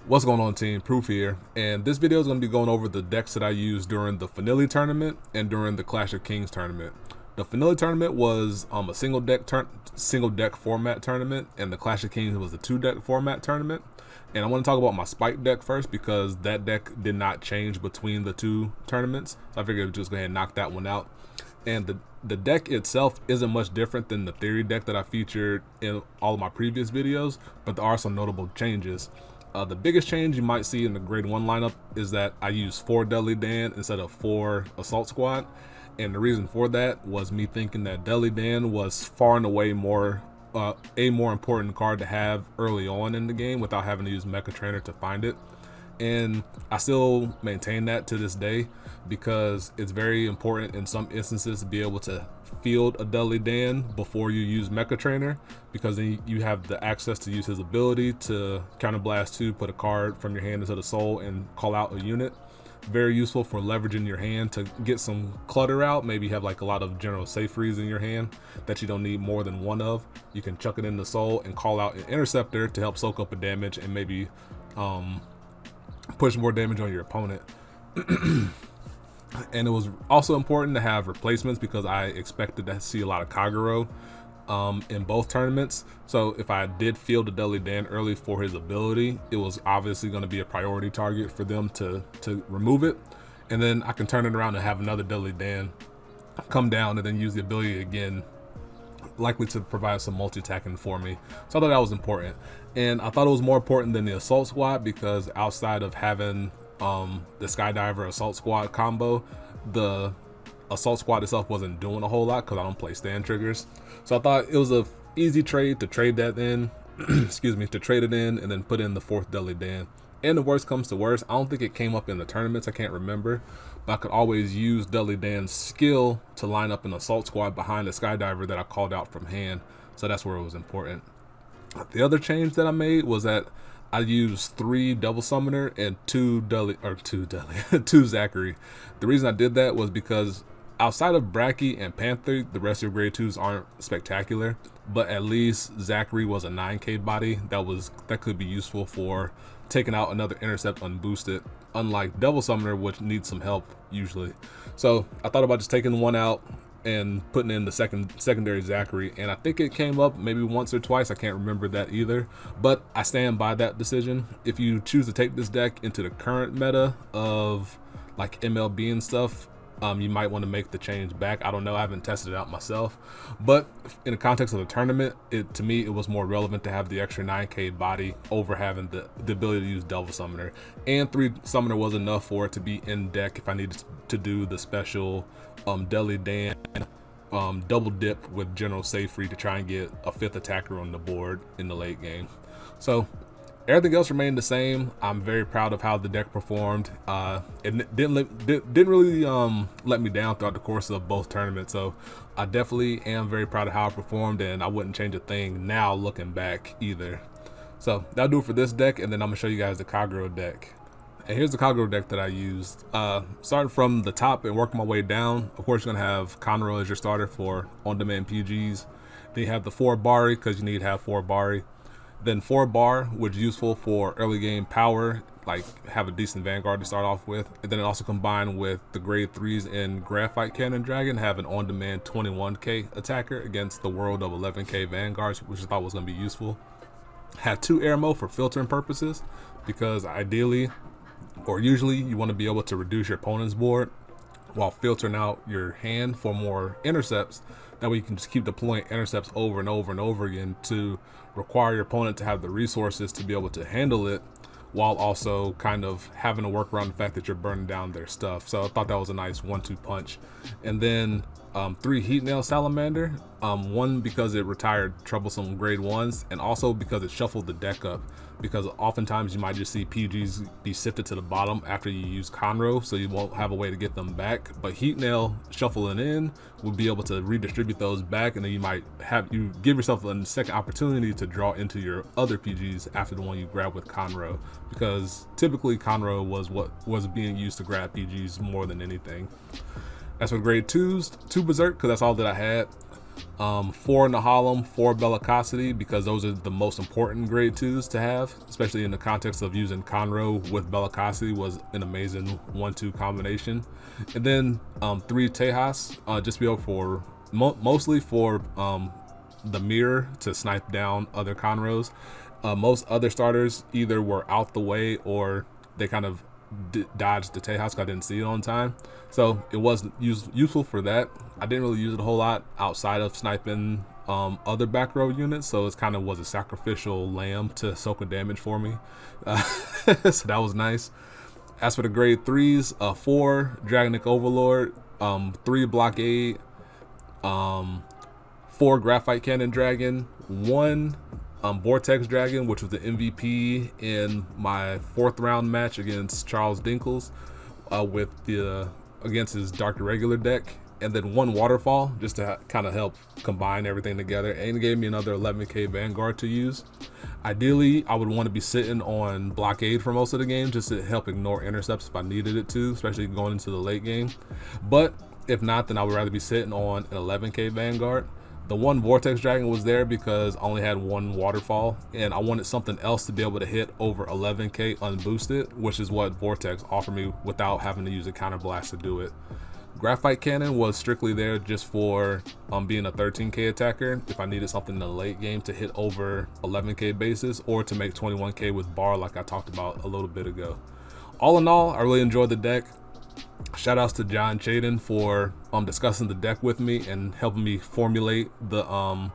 What's going on, team? Proof here, and this video is going to be going over the decks that I used during the FENILI tournament and during the Clash of Kings tournament. The FENILI tournament was a single deck format tournament, and the Clash of Kings was a 2-deck format tournament. And I want to talk about my Spike deck first because that deck did not change between the two tournaments. So I figured I'd just go ahead and knock that one out. And the deck itself isn't much different than the Theory deck that I featured in all of my previous videos, but there are some notable changes. The biggest change you might see in the grade 1 lineup is that I use 4 Deadly Dan instead of 4 Assault Squad. And the reason for that was me thinking that Deadly Dan was far and away a more important card to have early on in the game without having to use Mecha Trainer to find it. And I still maintain that to this day because it's very important in some instances to be able to field a Deadly Dan before you use Mecha Trainer, because then you have the access to use his ability to counterblast 2, put a card from your hand into the soul, and call out a unit. Very useful for leveraging your hand to get some clutter out. Maybe you have like a lot of general safe frees in your hand that you don't need more than one of. You can chuck it in the soul and call out an interceptor to help soak up a damage and maybe push more damage on your opponent. And it was also important to have replacements because I expected to see a lot of Kagero in both tournaments. So if I did field a Deadly Dan early for his ability, it was obviously going to be a priority target for them to remove it. And then I can turn it around and have another Deadly Dan come down and then use the ability again, likely to provide some multi-attacking for me. So I thought that was important. And I thought it was more important than the Assault Squad because outside of having the Skydiver Assault Squad combo, the Assault Squad itself wasn't doing a whole lot because I don't play stand triggers. So I thought it was a easy trade to trade that in, excuse me, to trade it in and then put in the 4th Deadly Dan. And the worst comes to worst, I don't think it came up in the tournaments, I can't remember, but I could always use Deadly Dan's skill to line up an Assault Squad behind the Skydiver that I called out from hand. So that's where it was important. The other change that I made was that I used 3 Double Summoner and 2 Zachary. The reason I did that was because outside of Bracky and Panther, the rest of your grade 2s aren't spectacular, but at least Zachary was a 9k body that could be useful for taking out another intercept unboosted, unlike Double Summoner, which needs some help usually. So I thought about just taking one out and putting in the secondary Zachary, and I think it came up maybe once or twice. I can't remember that either, but I stand by that decision. If you choose to take this deck into the current meta of like MLB and stuff, you might want to make the change back. I don't know, I haven't tested it out myself, but in the context of the tournament, to me it was more relevant to have the extra 9k body over having the ability to use Double Summoner. And 3 Summoner was enough for it to be in deck if I needed to do the special Deadly Dan double dip with general safe free to try and get a 5th attacker on the board in the late game. So everything else remained the same. I'm very proud of how the deck performed. It didn't really let me down throughout the course of both tournaments. So I definitely am very proud of how it performed, and I wouldn't change a thing now looking back either. So that'll do it for this deck, and then I'm gonna show you guys the Kagero deck. And here's the Kagero deck that I used. Starting from the top and working my way down, of course you're gonna have Conroe as your starter for on-demand PGs. Then you have the 4 Bari because you need to have 4 Bari. Then 4 Bar, which is useful for early game power, like have a decent Vanguard to start off with. And then it also combined with the grade 3s in Graphite Cannon Dragon, have an on-demand 21k attacker against the world of 11k Vanguards, which I thought was gonna be useful. Had 2 Airmo for filtering purposes, because ideally, or usually, you want to be able to reduce your opponent's board while filtering out your hand for more intercepts. That way you can just keep deploying intercepts over and over and over again to require your opponent to have the resources to be able to handle it, while also kind of having to work around the fact that you're burning down their stuff. So I thought that was a nice 1-2 punch. And then 3 Heat Nail Salamander, 1 because it retired troublesome grade 1s, and also because it shuffled the deck up, because oftentimes you might just see PGs be sifted to the bottom after you use Conroe, so you won't have a way to get them back. But Heat Nail shuffling in will be able to redistribute those back, and then you give yourself a second opportunity to draw into your other PGs after the one you grab with Conroe, because typically Conroe was what was being used to grab PGs more than anything. As for grade 2s, 2 Berserk, because that's all that I had. 4 Nahalem, 4 Bellicosity, because those are the most important grade 2s to have, especially in the context of using Conroe with Bellicosity was an amazing 1-2 combination. And then 3 Tejas, just be able for mostly for the mirror to snipe down other Conroes. Most other starters either were out the way or they kind of dodged the Tejas because I didn't see it on time. So it was useful for that. I didn't really use it a whole lot outside of sniping other back row units, so it kind of was a sacrificial lamb to Soka damage for me. So that was nice. As for the grade 3s, 4 Dragonic Overlord, 3 Blockade, 4 Graphite Cannon Dragon, 1 Vortex Dragon, which was the MVP in my 4th round match against Charles Dinkles with the against his Dark Irregular deck, and then 1 Waterfall just to kind of help combine everything together, and it gave me another 11k Vanguard to use. Ideally, I would want to be sitting on Blockade for most of the game just to help ignore intercepts if I needed it to, especially going into the late game. But if not, then I would rather be sitting on an 11k Vanguard. The 1 Vortex Dragon was there because I only had 1 Waterfall, and I wanted something else to be able to hit over 11k unboosted, which is what Vortex offered me without having to use a Counter Blast to do it. Graphite Cannon was strictly there just for being a 13k attacker if I needed something in the late game to hit over 11k bases or to make 21k with bar like I talked about a little bit ago. All in all, I really enjoyed the deck. Shout outs to John Chaden for discussing the deck with me and helping me formulate the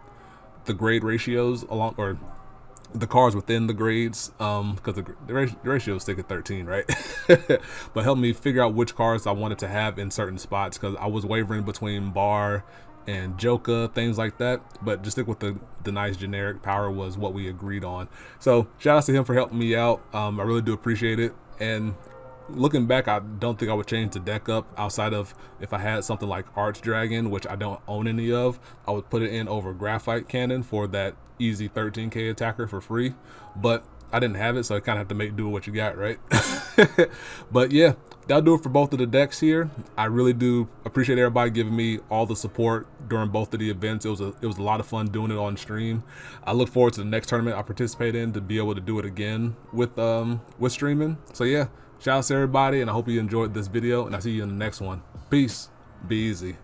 grade ratios along, or the cards within the grades, because the ratios stick at 13, right? But help me figure out which cards I wanted to have in certain spots, because I was wavering between Bar and Joka, things like that, but just stick with the nice generic power was what we agreed on. So shout outs to him for helping me out. I really do appreciate it. And looking back, I don't think I would change the deck up outside of if I had something like Arch Dragon, which I don't own any of. I would put it in over Graphite Cannon for that easy 13k attacker for free, but I didn't have it, so I kind of have to make do with what you got, right? But yeah, that'll do it for both of the decks here. I really do appreciate everybody giving me all the support during both of the events. It was a lot of fun doing it on stream. I look forward to the next tournament I participate in to be able to do it again with streaming. So yeah, shout out to everybody, and I hope you enjoyed this video, and I'll see you in the next one. Peace. Be easy.